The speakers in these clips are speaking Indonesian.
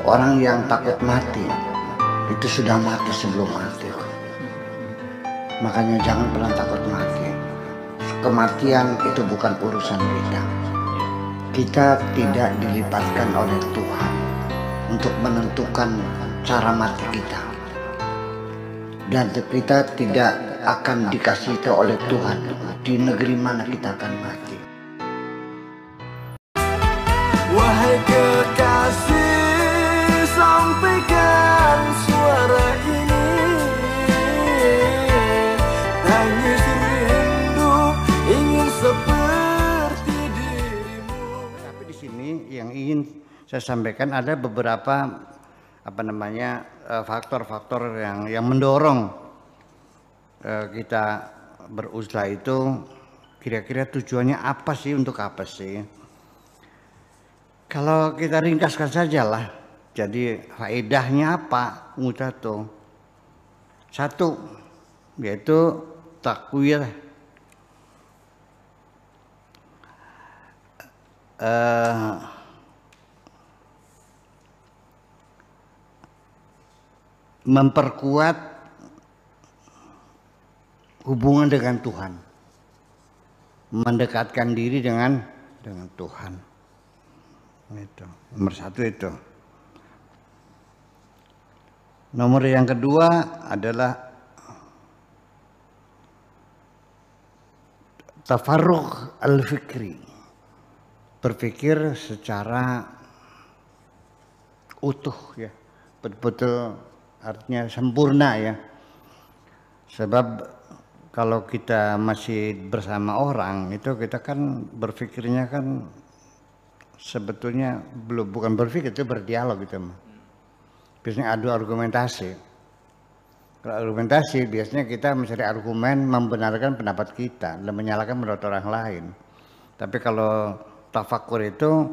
Orang yang takut mati itu sudah mati sebelum mati. Makanya jangan pernah takut mati. Kematian itu bukan urusan kita. Kita tidak dilibatkan oleh Tuhan untuk menentukan cara mati kita. Dan kita tidak akan dikasih tahu oleh Tuhan di negeri mana kita akan mati. Wahai kekasih, sampaikan suara ini. Tangis rindu ingin seperti dirimu. Tapi di sini yang ingin saya sampaikan ada beberapa faktor-faktor yang mendorong kita berusaha itu. Kira-kira tujuannya apa sih, untuk apa sih? Kalau kita ringkaskan sajalah, jadi faedahnya apa mutato? Satu, yaitu takwir memperkuat hubungan dengan Tuhan, mendekatkan diri dengan Tuhan. Itu nomor satu. Itu nomor yang kedua adalah tafarruq al-fikri, berpikir secara utuh ya, betul-betul artinya sempurna ya. Sebab kalau kita masih bersama orang itu kita kan berpikirnya kan sebetulnya bukan berpikir, itu berdialog gitu. Biasanya adu argumentasi. Kalau argumentasi biasanya kita mencari argumen membenarkan pendapat kita dan menyalahkan pendapat orang lain. Tapi kalau tafakur itu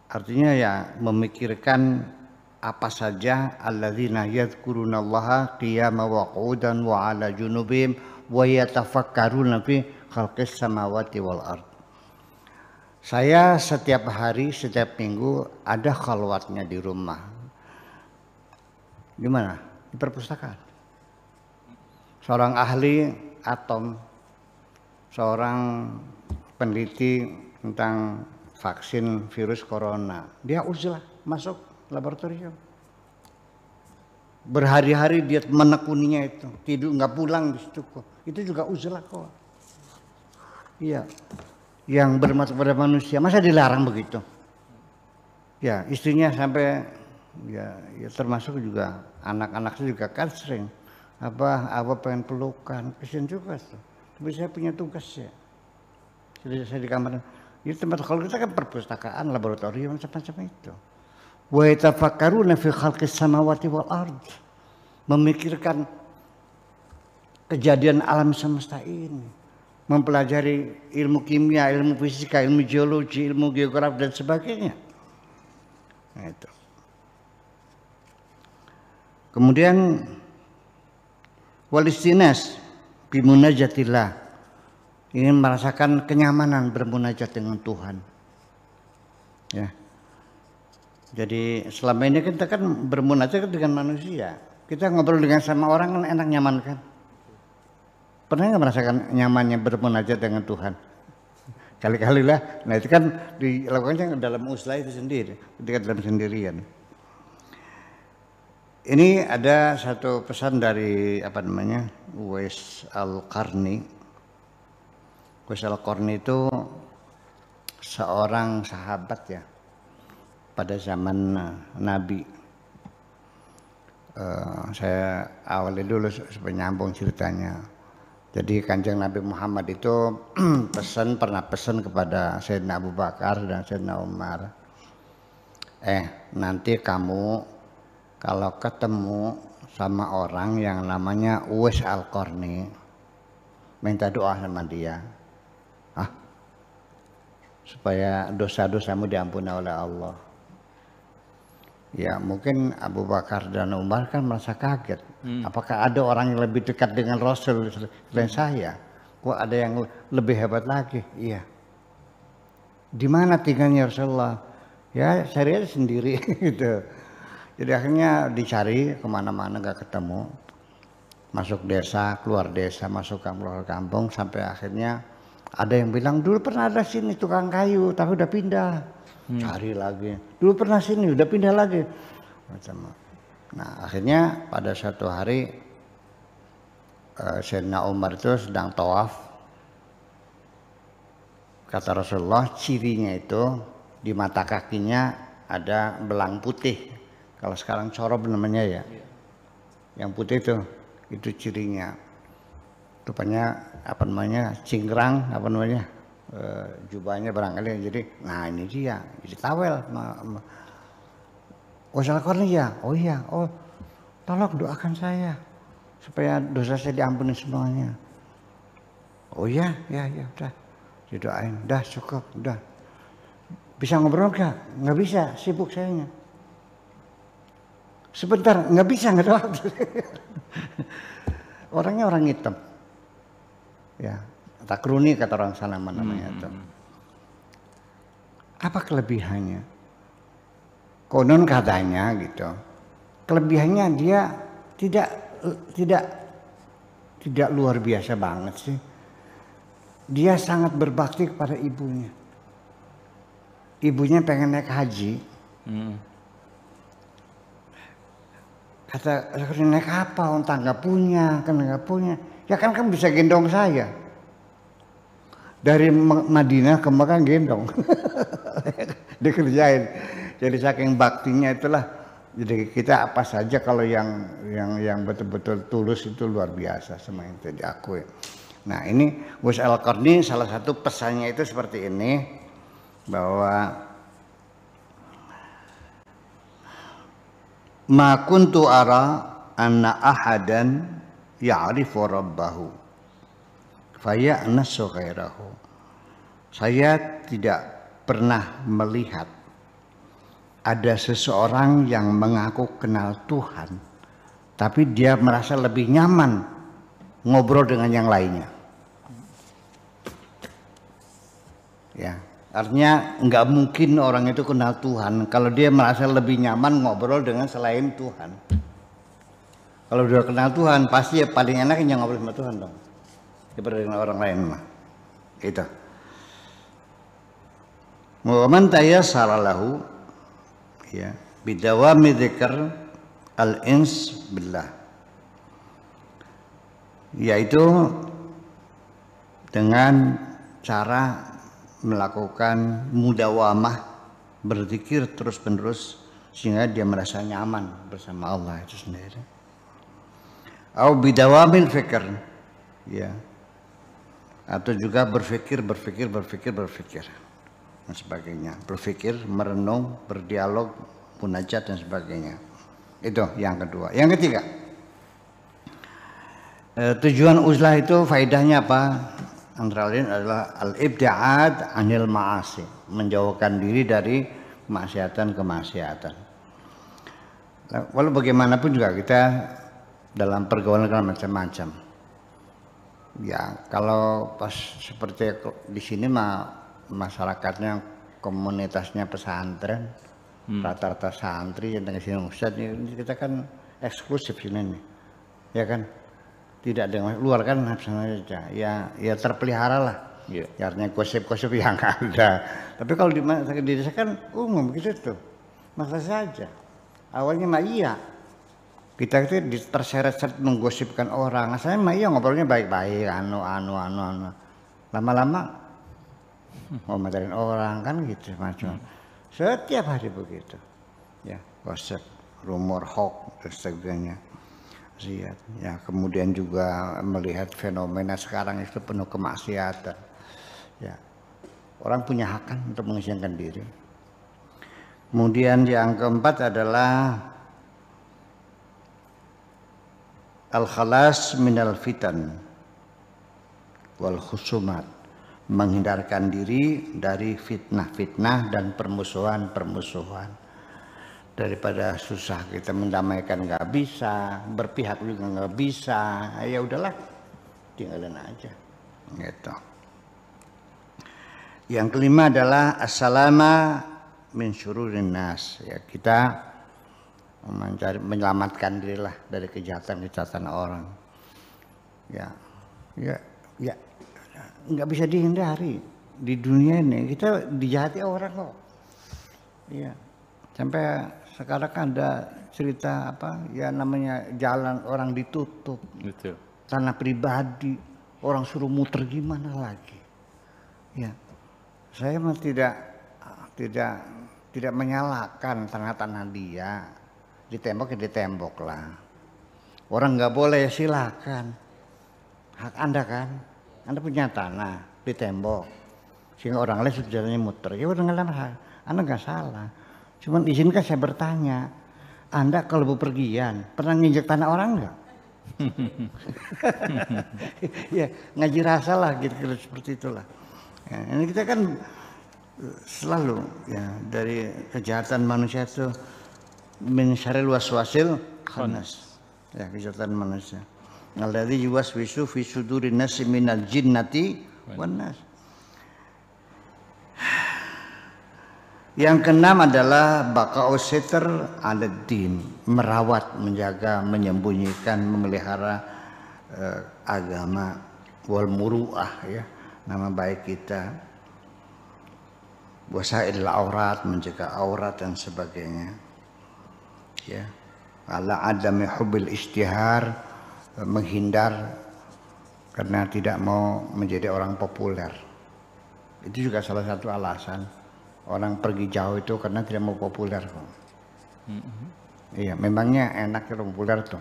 artinya ya memikirkan apa saja, alladzina yadhkurunallaha qiyaman wa qu'udan wa 'ala junubihim wa yatafakkaruna fi khalqis samawati wal ard. Saya setiap hari, setiap minggu ada khalwatnya di rumah. Di mana? Di perpustakaan. Seorang ahli atom, seorang peneliti tentang vaksin virus corona, dia uzlah masuk laboratorium. Berhari-hari dia menekuninya itu, tidur nggak pulang di situ kok. Itu juga uzlah kok. Iya. Yang bermasuk pada manusia, masa dilarang begitu? Ya, istrinya sampai ya termasuk juga anak-anaknya juga kan sering apa pengen pelukan, kesian juga tuh. Tapi saya punya tugas ya. Saya di kamar. Itu tempat, kalau kita kan perpustakaan, laboratorium macam-macam itu. Wa yatafakkaruna fi khalqis samawati wal ard. Memikirkan kejadian alam semesta ini. Mempelajari ilmu kimia, ilmu fisika, ilmu geologi, ilmu geografi dan sebagainya. Nah, itu. Kemudian walistinas bimunajatillah, ingin merasakan kenyamanan bermunajat dengan Tuhan. Ya. Jadi selama ini kita kan bermunajat dengan manusia. Kita ngobrol dengan sama orang kan enak, nyaman kan? Pernah nggak merasakan nyamannya bermunajat dengan Tuhan? Kali-kali lah. Nah itu kan dilakukannya dalam uslah itu sendiri, ketika dalam sendirian. Ini ada satu pesan dari Uwais Al-Qarni. Uwais Al-Qarni itu seorang sahabat ya pada zaman Nabi. Saya awali dulu supaya nyambung ceritanya. Jadi Kanjeng Nabi Muhammad itu pernah pesan kepada Sayyidina Abu Bakar dan Sayyidina Umar. Nanti kamu kalau ketemu sama orang yang namanya Uwais Al-Qarni, minta doa sama dia. Supaya dosa-dosamu diampuni oleh Allah. Ya mungkin Abu Bakar dan Umar kan merasa kaget. Apakah ada orang yang lebih dekat dengan Rasul selain saya? Kok ada yang lebih hebat lagi? Iya. Di mana tinggalnya Rasulullah? Ya cari aja sendiri gitu. Jadi akhirnya dicari kemana-mana gak ketemu. Masuk desa, keluar desa, masuk keluar kampung, sampai akhirnya ada yang bilang dulu pernah ada sini tukang kayu tapi udah pindah. Cari lagi. Dulu pernah sini udah pindah lagi. Macam. Nah akhirnya pada suatu hari Sayyidina Umar itu sedang tawaf. Kata Rasulullah cirinya itu di mata kakinya ada belang putih. Kalau sekarang corob namanya ya. Yang putih itu cirinya. Rupanya apa namanya cingkrang apa namanya jubahnya barangkali. Jadi nah ini dia jadi tawel. Wasal Qarni ya. Oh iya. Oh tolong doakan saya supaya dosa saya diampuni semuanya. Oh iya ya udah didoain. Udah cukup udah. Bisa ngobrol gak? Nggak bisa, sibuk sayanya. Sebentar, nggak bisa, nggak ada waktu. Orangnya orang hitam. Ya, takruni kata orang sana namanya itu. Apa kelebihannya? Konon katanya gitu. Kelebihannya dia tidak luar biasa banget sih. Dia sangat berbakti kepada ibunya. Ibunya pengen naik haji. Kata naik apa? Entah nggak punya, kan nggak punya. Ya kan kamu bisa gendong saya. Dari Madinah ke Mekah gendong. Dikerjain. Jadi saking baktinya itulah. Jadi kita apa saja kalau yang betul-betul tulus itu luar biasa sama yang tadi diakui. Nah ini Uwais Al-Qarni salah satu pesannya itu seperti ini. Bahwa ma kuntu ara anna ahadan ya'rifu rabbahu faya'nasu ghairahu. Saya tidak pernah melihat ada seseorang yang mengaku kenal Tuhan tapi dia merasa lebih nyaman ngobrol dengan yang lainnya. Ya. Artinya nggak mungkin orang itu kenal Tuhan kalau dia merasa lebih nyaman ngobrol dengan selain Tuhan. Kalau dia kenal Tuhan pasti ya paling enak yang ngobrol sama Tuhan dong. Daripada dengan orang lain mah. Itu. Wa man tayassara lahu ya bidawami dzikr al-ins billah. Yaitu dengan cara melakukan mudawamah berzikir terus-menerus sehingga dia merasa nyaman bersama Allah itu sendiri. Au bidawamil fikr ya. Atau juga berfikir dan sebagainya. Berfikir, merenung, berdialog, munajat dan sebagainya. Itu yang kedua. Yang ketiga. Tujuan uzlah itu faedahnya apa? Antara lain adalah al-ibtiad anil ma'asi, menjauhkan diri dari kemaksiatan. Walau bagaimanapun juga kita dalam pergaulan kan macam-macam. Ya kalau pas seperti di sini mah masyarakatnya komunitasnya pesantren, rata-rata santri yang dari sini ustadz ini kita kan eksklusif sini nih, ya kan? Tidak ada yang luar kan saja. Ya terpelihara lah. Yeah. Ya, artinya gosip-gosip yang ada. Tapi kalau di desa kan umum gitu tuh. Masa saja. Awalnya mah iya. Kita itu terseret-seret menggosipkan orang. Asalnya mah iya ngobrolnya baik-baik. Anu. Lama-lama ngomentarin orang kan gitu macam. Setiap hari begitu. Ya, gosip, rumor, hoax dan sebagainya. Ya, kemudian juga melihat fenomena sekarang itu penuh kemaksiatan. Ya, orang punya hak kan untuk mengizinkan diri. Kemudian yang keempat adalah al-khalas minal fitan wal khusumat, menghindarkan diri dari fitnah-fitnah dan permusuhan. Daripada susah kita mendamaikan nggak bisa, berpihak juga nggak bisa, ya udahlah tinggalin aja gitu. Yang kelima adalah as-salama min syururin nas. Ya, kita menyelamatkan dirilah dari kejahatan-kejahatan orang. Ya, nggak bisa dihindari di dunia ini. Kita dijahati orang kok. Ya, sampai sekarang kan ada cerita ya namanya jalan orang ditutup, Betul. tanah pribadi orang suruh muter, gimana lagi? Ya, saya mah tidak menyalahkan tanah-tanah dia. Ditembok ya ditembok lah. Orang nggak boleh, silakan. Hak Anda kan. Anda punya tanah, ditembok. Sehingga orang lain sudah jalannya muter. Ya udah nggak hak. Anda nggak salah. Cuman izinkan saya bertanya. Anda kalau bepergian pernah nginjek tanah orang nggak? Ya ngaji rasa lah gitu seperti itulah. Ya, ini kita kan selalu ya dari kejahatan manusia itu min syarril waswasil khannas. Ya, kejahatan manusia. Alladzi yuwaswisu fi sudurin nasi minal jinnati wan nas. Yang keenam adalah baqa'us sitr 'ala din, merawat, menjaga, menyembunyikan, memelihara agama wal muru'ah ya, nama baik kita. Wasail aurat, menjaga aurat dan sebagainya. Ya, ala adami hubbil istihar, menghindar karena tidak mau menjadi orang populer. Itu juga salah satu alasan orang pergi jauh itu karena tidak mau populer kok. Iya, memangnya enak orang populer tuh.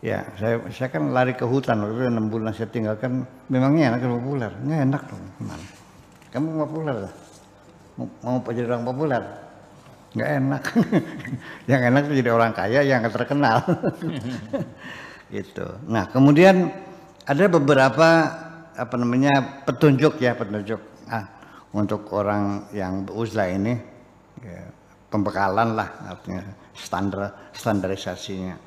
Ya, saya kan lari ke hutan waktu itu 6 bulan saya tinggalkan, memangnya enak orang populer? Nggak enak dong. Gimana? Kamu mau populer lah? Mau jadi orang populer? Nggak enak. Yang enak itu jadi orang kaya yang terkenal. Gitu. Nah, kemudian ada beberapa petunjuk untuk orang yang beruzlah ini ya, pembekalan lah artinya standarisasinya.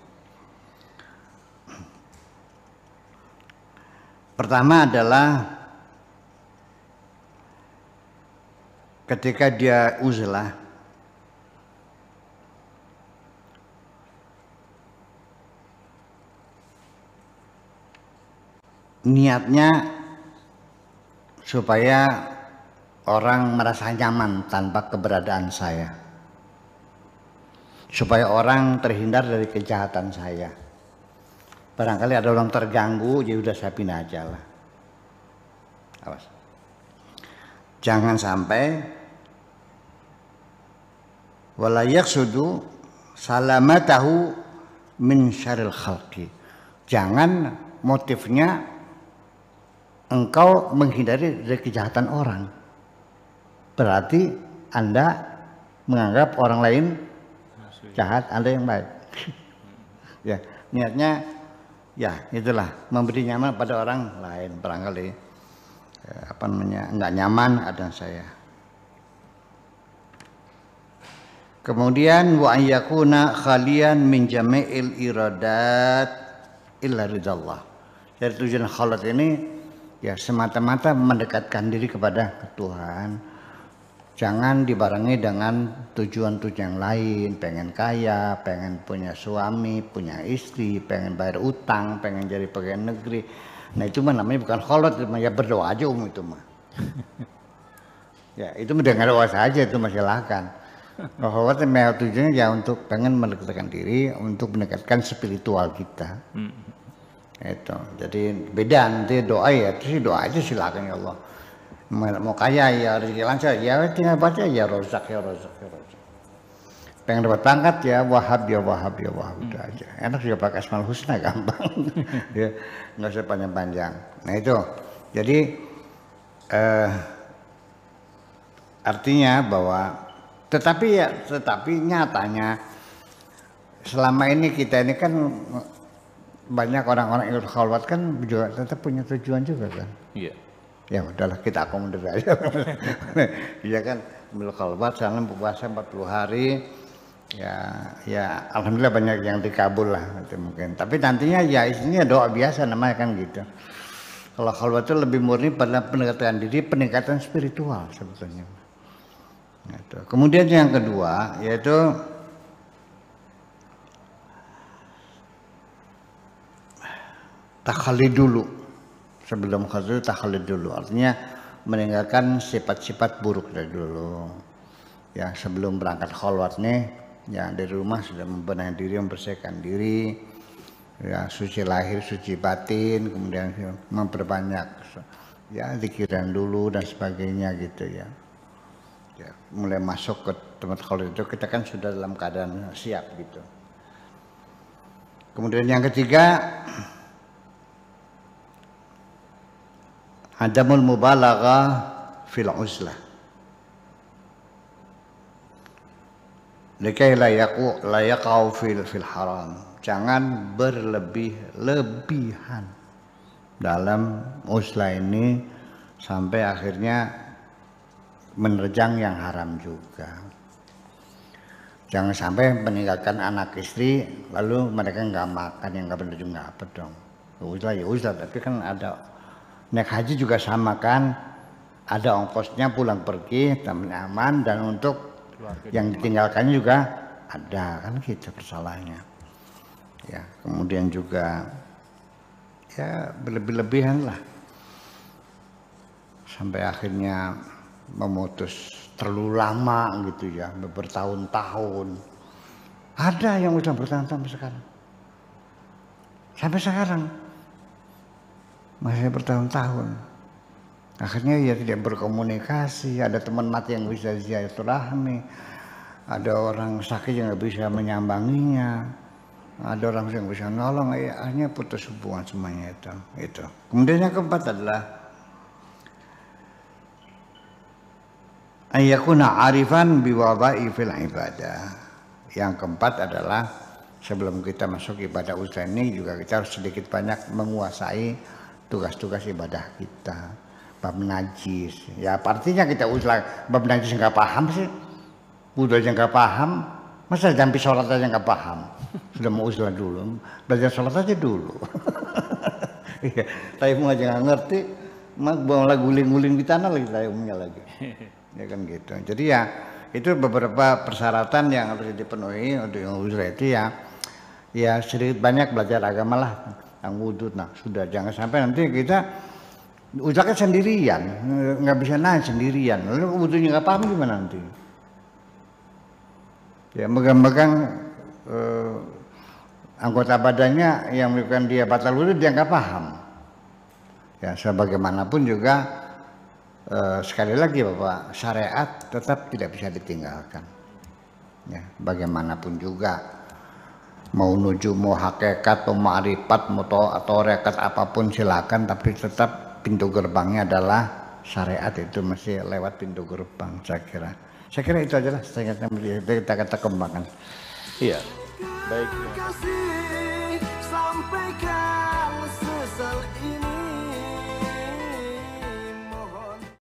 Pertama adalah ketika dia uzlah niatnya supaya orang merasa nyaman tanpa keberadaan saya, supaya orang terhindar dari kejahatan saya. Barangkali ada orang terganggu, ya udah saya pindah aja lah. Awas, jangan sampai wala yaqsudu salamatahu min syarril khalqi. Jangan motifnya engkau menghindari dari kejahatan orang, berarti Anda menganggap orang lain jahat, Anda yang baik. Ya, niatnya ya itulah, memberi nyaman pada orang lain, barangkali enggak nyaman ada saya. Kemudian wa ayyakuna khalian min jami'il iradat illa ridallah. Dari tujuan khalat ini ya semata-mata mendekatkan diri kepada Tuhan. Jangan dibarengi dengan tujuan-tujuan lain, pengen kaya, pengen punya suami, punya istri, pengen bayar utang, pengen jadi pegawai negeri. Nah itu mah namanya bukan khalat, ya berdoa aja itu mah. Ya itu mendengar doa saja, itu silahkan. Khalat tujuannya ya untuk pengen mendekatkan diri, untuk mendekatkan spiritual kita. Itu jadi beda nanti doa ya, terus doa aja silakan ya Allah, mau kaya ya rezeki lancar ya tinggal baca ya rozak ya rozak ya rozak, pengen dapat pangkat ya wahab ya wahab ya wahab, udah aja enak juga pakai asmaul husna gampang. Ya nggak usah panjang-panjang. Nah itu jadi artinya bahwa tetapi nyatanya selama ini kita ini kan banyak orang-orang yang khalwat kan juga tetap punya tujuan juga kan. Iya. Ya udahlah kita akomodir aja. Iya kan, ambil khalwat sana puasa 40 hari. Ya alhamdulillah banyak yang dikabul lah mungkin. Tapi nantinya ya isinya doa biasa namanya kan gitu. Kalau khalwat itu lebih murni pada pendekatan diri, peningkatan spiritual sebetulnya. Gitu. Kemudian yang kedua yaitu takhallid dulu. Sebelum khalwat itu takhallid dulu, artinya meninggalkan sifat-sifat buruk dari dulu. Ya, sebelum berangkat khalwat nih, ya dari rumah sudah membenahi diri, membersihkan diri, ya suci lahir, suci batin, kemudian memperbanyak ya zikiran dulu dan sebagainya gitu ya. Ya, mulai masuk ke tempat khalwat itu kita kan sudah dalam keadaan siap gitu. Kemudian yang ketiga, adamul mubalaghah fil uzlah. Likai la yaqau fil haram. Jangan berlebih-lebihan dalam uzlah ini sampai akhirnya menerjang yang haram juga. Jangan sampai meninggalkan anak istri lalu mereka nggak makan, yang nggak benar juga apa dong. Uzlah ya uzlah, tapi kan ada naik haji juga sama kan, ada ongkosnya pulang pergi aman, dan untuk yang ditinggalkannya juga ada kan gitu persoalannya. Ya, kemudian juga ya berlebih-lebihan lah sampai akhirnya memutus terlalu lama gitu ya, bertahun-tahun. Ada yang udah bertahun-tahun sampai sekarang masih bertahun-tahun. Akhirnya ya tidak berkomunikasi, ada teman mati yang bisa silaturahmi, ada orang sakit yang nggak bisa menyambanginya, ada orang yang bisa nolong, ya akhirnya putus hubungan semuanya itu. Kemudian yang keempat adalah ayyakuna arifan biwadai fil ibadah. Yang keempat adalah sebelum kita masuk ibadah uzlah ini juga kita harus sedikit banyak menguasai tugas-tugas ibadah kita. Bab najis, ya artinya kita uzlah bab najis nggak paham sih, wudhu aja nggak paham, masa jampi sholat aja nggak paham, sudah mau uzlah dulu, belajar sholat aja dulu. Tayamum aja nggak ngerti, malah guling-guling di tanah lagi tayamumnya lagi, ya kan gitu. Jadi ya itu beberapa persyaratan yang harus dipenuhi untuk uzlah itu ya sedikit banyak belajar agama lah, yang wudhu, nah sudah jangan sampai nanti kita uzlah kan sendirian, nggak bisa naik sendirian. Lalu wudhunya nggak paham gimana nanti? Ya megang-megang anggota badannya yang menyebabkan dia batal wudhu, dia nggak paham. Ya sebagaimanapun juga sekali lagi Bapak, syariat tetap tidak bisa ditinggalkan. Ya bagaimanapun juga, mau nuju, mau hakikat, mau ma'rifat, mau atau rekat apapun silakan, tapi tetap pintu gerbangnya adalah syariat, itu masih lewat pintu gerbang. Saya kira itu aja lah, kita kembangkan. Iya, baik. Kasih sampaikan sesal ini.